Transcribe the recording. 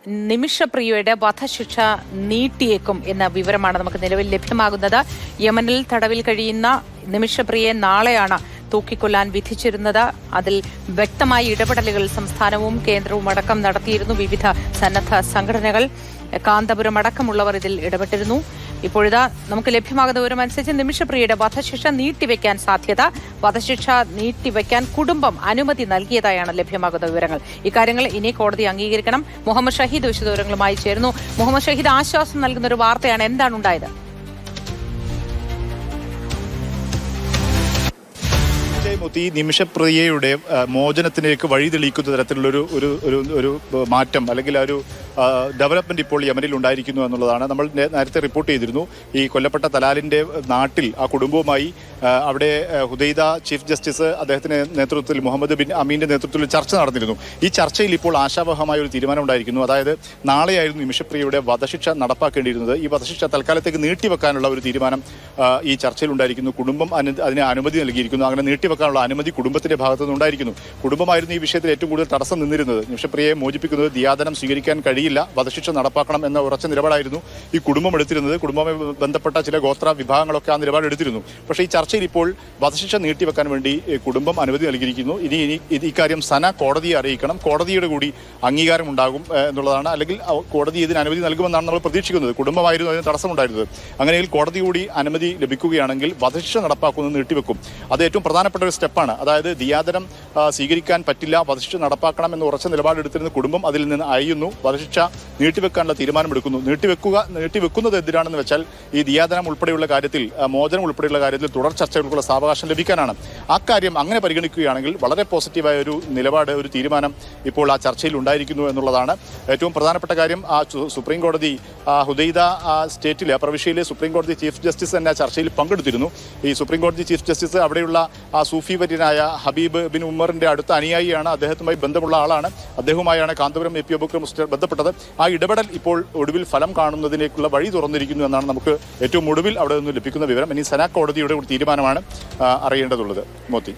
നിമിഷപ്രിയയുടെ വധശിക്ഷ നീട്ടിയേക്കും എന്ന വിവരമാണ് നമുക്ക് നിലവിൽ ലഭ്യമാകുന്നത്. യമനിൽ തടവിൽ കഴിയുന്ന നിമിഷപ്രിയയെ നാളെയാണ് തൂക്കിക്കൊല്ലാൻ വിധിച്ചിരുന്നത്. അതിൽ വ്യക്തമായ ഇടപെടലുകൾ സംസ്ഥാനവും കേന്ദ്രവും അടക്കം നടത്തിയിരുന്നു. വിവിധ സന്നദ്ധ സംഘടനകൾ, കാന്തപുരം അടക്കമുള്ളവർ ഇതിൽ ഇടപെട്ടിരുന്നു. ഇപ്പോഴിതാ നമുക്ക് ലഭ്യമാകുന്ന വിവരമനുസരിച്ച് നിമിഷപ്രിയയുടെ വധശിക്ഷ നീട്ടിവെക്കാൻ സാധ്യത. വധശിക്ഷ നീട്ടിവെക്കാൻ കുടുംബം അനുമതി നൽകിയതായാണ് ലഭ്യമാകുന്ന വിവരങ്ങൾ. ഇക്കാര്യങ്ങൾ ഇനി കോടതി അംഗീകരിക്കണം. മുഹമ്മദ് ഷഹീദ് വിശദവിവരങ്ങളുമായി ചേരുന്നു. മുഹമ്മദ് ഷഹീദ്, ആശ്വാസം നൽകുന്ന ഒരു വാർത്തയാണ്, എന്താണ് ഉണ്ടായത്? ഈ നിമിഷപ്രിയയുടെ മോചനത്തിലേക്ക് വഴി തെളിയിക്കുന്ന തരത്തിലുള്ളൊരു ഒരു ഒരു ഒരു മാറ്റം അല്ലെങ്കിൽ ഒരു ഡെവലപ്മെന്റ് ഇപ്പോൾ യമനിൽ ഉണ്ടായിരിക്കുന്നു എന്നുള്ളതാണ്. നമ്മൾ നേരത്തെ റിപ്പോർട്ട് ചെയ്തിരുന്നു. ഈ കൊല്ലപ്പെട്ട തലാലിന്റെ നാട്ടിൽ ആ കുടുംബവുമായി അവിടെ ഹുദൈദ ചീഫ് ജസ്റ്റിസ് അദ്ദേഹത്തിന്റെ നേതൃത്വത്തിൽ മുഹമ്മദ് ബിൻ അമീന്റെ നേതൃത്വത്തിൽ ചർച്ച നടന്നിരുന്നു. ഈ ചർച്ചയിൽ ഇപ്പോൾ ആശാവഹമായ ഒരു തീരുമാനം ഉണ്ടായിരിക്കുന്നു. അതായത് നാളെയായിരുന്നു നിമിഷപ്രിയയുടെ വധശിക്ഷ നടപ്പാക്കേണ്ടിയിരുന്നത്. ഈ വധശിക്ഷ തൽക്കാലത്തേക്ക് നീട്ടിവെക്കാനുള്ള ഒരു തീരുമാനം ഈ ചർച്ചയിൽ ഉണ്ടായിരിക്കുന്നു. കുടുംബം അതിന് അനുമതി നൽകിയിരിക്കുന്നു. അങ്ങനെ നീട്ടിവെക്കാനുള്ള അനുമതി കുടുംബത്തിന്റെ ഭാഗത്തു നിന്നുണ്ടായിരിക്കുന്നു. കുടുംബമായിരുന്നു ഈ വിഷയത്തിൽ ഏറ്റവും കൂടുതൽ തടസ്സം നിന്നിരുന്നത്. നിമിഷപ്രിയയെ മോചിപ്പിക്കുന്നത് ദിയാദനം സ്വീകരിക്കാൻ കഴിയില്ല, വധശിക്ഷ നടപ്പാക്കണം എന്ന ഉറച്ച നിലപാടായിരുന്നു ഈ കുടുംബം എടുത്തിരുന്നത്. കുടുംബവുമായി ബന്ധപ്പെട്ട ചില ഗോത്ര വിഭാഗങ്ങളൊക്കെ ആ നിലപാട് എടുത്തിരുന്നു. പക്ഷേ ഈ ചർച്ചയിൽ ഇപ്പോൾ വധശിക്ഷ നീട്ടിവെക്കാൻ വേണ്ടി കുടുംബം അനുമതി നൽകിയിരിക്കുന്നു. ഇനി ഇക്കാര്യം സന കോടതിയെ അറിയിക്കണം. കോടതിയുടെ കൂടി അംഗീകാരം ഉണ്ടാകും എന്നുള്ളതാണ്. അല്ലെങ്കിൽ കോടതി ഇതിന് അനുമതി നൽകുമെന്നാണ് നമ്മൾ പ്രതീക്ഷിക്കുന്നത്. കുടുംബമായിരുന്നു അതിന് തടസ്സമുണ്ടായിരുന്നത്. അങ്ങനെയെങ്കിൽ കോടതി കൂടി അനുമതി ലഭിക്കുകയാണെങ്കിൽ വധശിക്ഷ നടപ്പാക്കുന്നത് നീട്ടിവെക്കും. അത് ഏറ്റവും പ്രധാനപ്പെട്ട ഒരു സ്റ്റെപ്പാണ്. അതായത് ദിയാദനം സ്വീകരിക്കാൻ പറ്റില്ല, വധശിക്ഷ നടപ്പാക്കണം എന്ന് ഉറച്ച നിലപാടെടുത്തിരുന്ന കുടുംബം അതിൽ നിന്ന് അയയുന്നു. വധശിക്ഷ നീട്ടിവെക്കാനുള്ള തീരുമാനമെടുക്കുന്നു. നീട്ടിവെക്കുന്നത് എന്തിനാണെന്ന് വെച്ചാൽ ഈ ദിയാദനം ഉൾപ്പെടെയുള്ള കാര്യത്തിൽ, മോചനം ഉൾപ്പെടെയുള്ള കാര്യത്തിൽ തുടർ ചർച്ചകൾക്കുള്ള സാവകാശം ലഭിക്കാനാണ്. അക്കാര്യം അങ്ങനെ പരിഗണിക്കുകയാണെങ്കിൽ വളരെ പോസിറ്റീവായ ഒരു നിലപാട്, ഒരു തീരുമാനം ഇപ്പോൾ ആ ചർച്ചയിൽ ഉണ്ടായിരിക്കുന്നു എന്നുള്ളതാണ് ഏറ്റവും പ്രധാനപ്പെട്ട കാര്യം. ആ സുപ്രീം കോടതി ഹുദൈദ സ്റ്റേറ്റിലെ പ്രവിശ്യയിലെ സുപ്രീം കോടതി ചീഫ് ജസ്റ്റിസ് തന്നെ ചർച്ചയിൽ പങ്കെടുത്തിരുന്നു. ഈ സുപ്രീം കോടതി ചീഫ് ജസ്റ്റിസ് അവിടെയുള്ള സൂഫി വര്യനായ ഹബീബ് ബിൻ ഉമറിന്റെ അടുത്ത അനുയായിയാണ്. അദ്ദേഹവുമായി ബന്ധമുള്ള ആളാണ്. അദ്ദേഹവുമായാണ് കാന്തപുരം എ പി അബൂബക്കർ മുസ്ലിയാർ ബന്ധപ്പെട്ടത്. ആ ഇടപെടൽ ഇപ്പോൾ ഒടുവിൽ ഫലം കാണുന്നതിനേക്കുള്ള വഴി തുറന്നിരിക്കുന്നു എന്നാണ് നമുക്ക് ഏറ്റവും ഒടുവിൽ അവിടെ നിന്ന് ലഭിക്കുന്ന വിവരം. ഇനി സന കോടതിയുടെ ഒരു തീരുമാനമാണ് അറിയേണ്ടതുള്ളത്. മോത്തി.